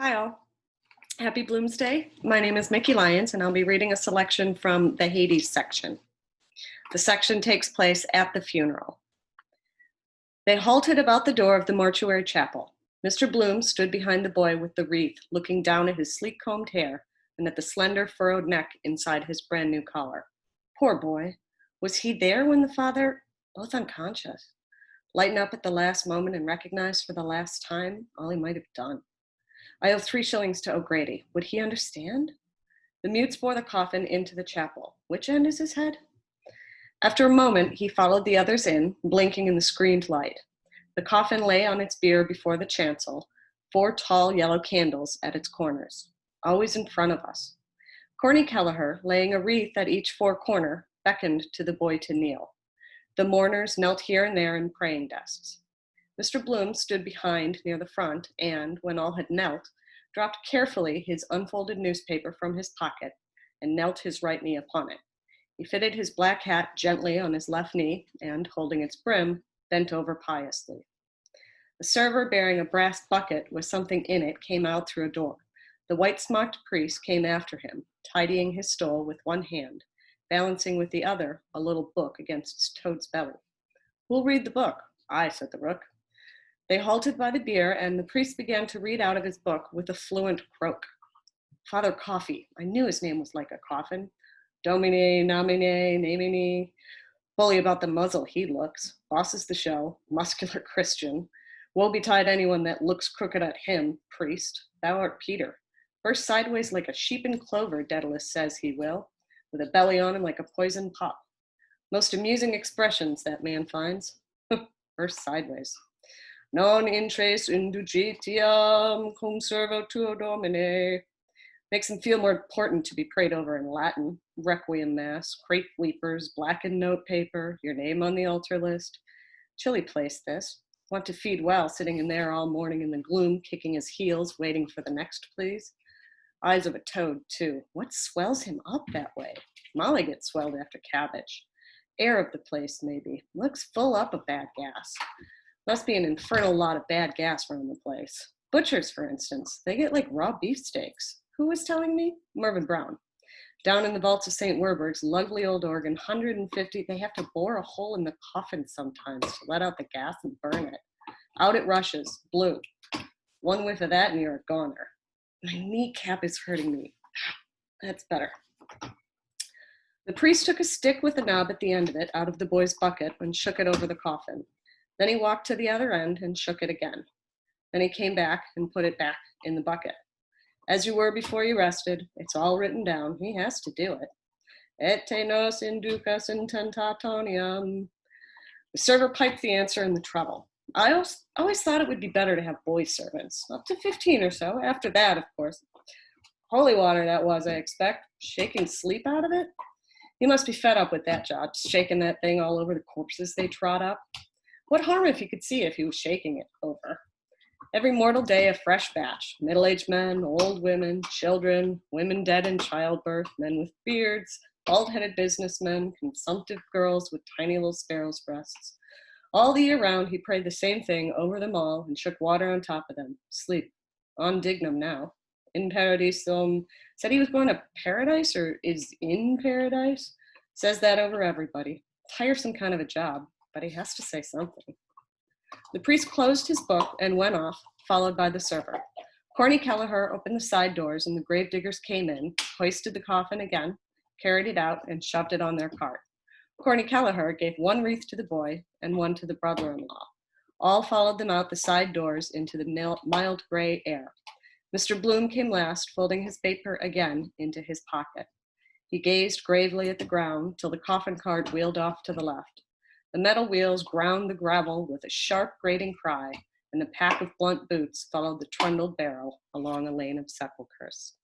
Hi all. Happy Bloomsday. My name is Mickey Lyons and I'll be reading a selection from the Hades section. The section takes place at the funeral. They halted about the door of the mortuary chapel. Mr. Bloom stood behind the boy with the wreath, looking down at his sleek combed hair and at the slender furrowed neck inside his brand new collar. Poor boy. Was he there when the father, both unconscious, lightened up at the last moment and recognized for the last time all he might have done? I owe 3 shillings to O'Grady. Would he understand? The mutes bore the coffin into the chapel. Which end is his head? After a moment, he followed the others in, blinking in the screened light. The coffin lay on its bier before the chancel, 4 tall yellow candles at its corners, always in front of us. Corny Kelleher, laying a wreath at each 4 corner, beckoned to the boy to kneel. The mourners knelt here and there in praying desks. Mr. Bloom stood behind near the front and, when all had knelt, dropped carefully his unfolded newspaper from his pocket and knelt his right knee upon it. He fitted his black hat gently on his left knee and, holding its brim, bent over piously. A server bearing a brass bucket with something in it came out through a door. The white-smocked priest came after him, tidying his stole with one hand, balancing with the other a little book against its toad's belly. "Who'll read the book?" "I," said the rook. They halted by the bier, and the priest began to read out of his book with a fluent croak. "Father Coffey. I knew his name was like a coffin. Domine, nomine, namine. Bully about the muzzle he looks. Bosses the show. Muscular Christian. Woe betide anyone that looks crooked at him, priest. Thou art Peter. Burst sideways like a sheep in clover, Daedalus says he will, with a belly on him like a poisoned pup. Most amusing expressions that man finds. Burst sideways. Non intres indugitiam cum servo tuo domine. Makes him feel more important to be prayed over in Latin. Requiem mass, crepe weepers, blackened note paper, your name on the altar list. Chilly place this. Want to feed well, sitting in there all morning in the gloom, kicking his heels, waiting for the next please. Eyes of a toad, too. What swells him up that way? Molly gets swelled after cabbage. Air of the place, maybe. Looks full up of bad gas. Must be an infernal lot of bad gas around the place. Butchers, for instance, they get like raw beefsteaks. Who was telling me? Mervyn Brown. Down in the vaults of St. Werburgh's lovely old organ, 150, they have to bore a hole in the coffin sometimes to let out the gas and burn it. Out it rushes, blue. One whiff of that and you're a goner. My kneecap is hurting me. That's better. The priest took a stick with a knob at the end of it out of the boy's bucket and shook it over the coffin. Then he walked to the other end and shook it again. Then he came back and put it back in the bucket. As you were before you rested, it's all written down. He has to do it. Et te nos inducas in tentatonium. The server piped the answer in the treble. I always thought it would be better to have boy servants, up to 15 or so. After that, of course. Holy water that was, I expect. Shaking sleep out of it? He must be fed up with that job, shaking that thing all over the corpses they trot up. What harm if he could see if he was shaking it over? Every mortal day a fresh batch. Middle-aged men, old women, children, women dead in childbirth, men with beards, bald-headed businessmen, consumptive girls with tiny little sparrow's breasts. All the year round he prayed the same thing over them all and shook water on top of them. Sleep. On dignum now. In paradisum. Said he was going to paradise or is in paradise. Says that over everybody. Tiresome kind of a job, but he has to say something. The priest closed his book and went off, followed by the server. Corny Kelleher opened the side doors and the gravediggers came in, hoisted the coffin again, carried it out, and shoved it on their cart. Corny Kelleher gave one wreath to the boy and one to the brother-in-law. All followed them out the side doors into the mild gray air. Mr. Bloom came last, folding his paper again into his pocket. He gazed gravely at the ground till the coffin cart wheeled off to the left. The metal wheels ground the gravel with a sharp grating cry, and the pack of blunt boots followed the trundled barrel along a lane of sepulchres.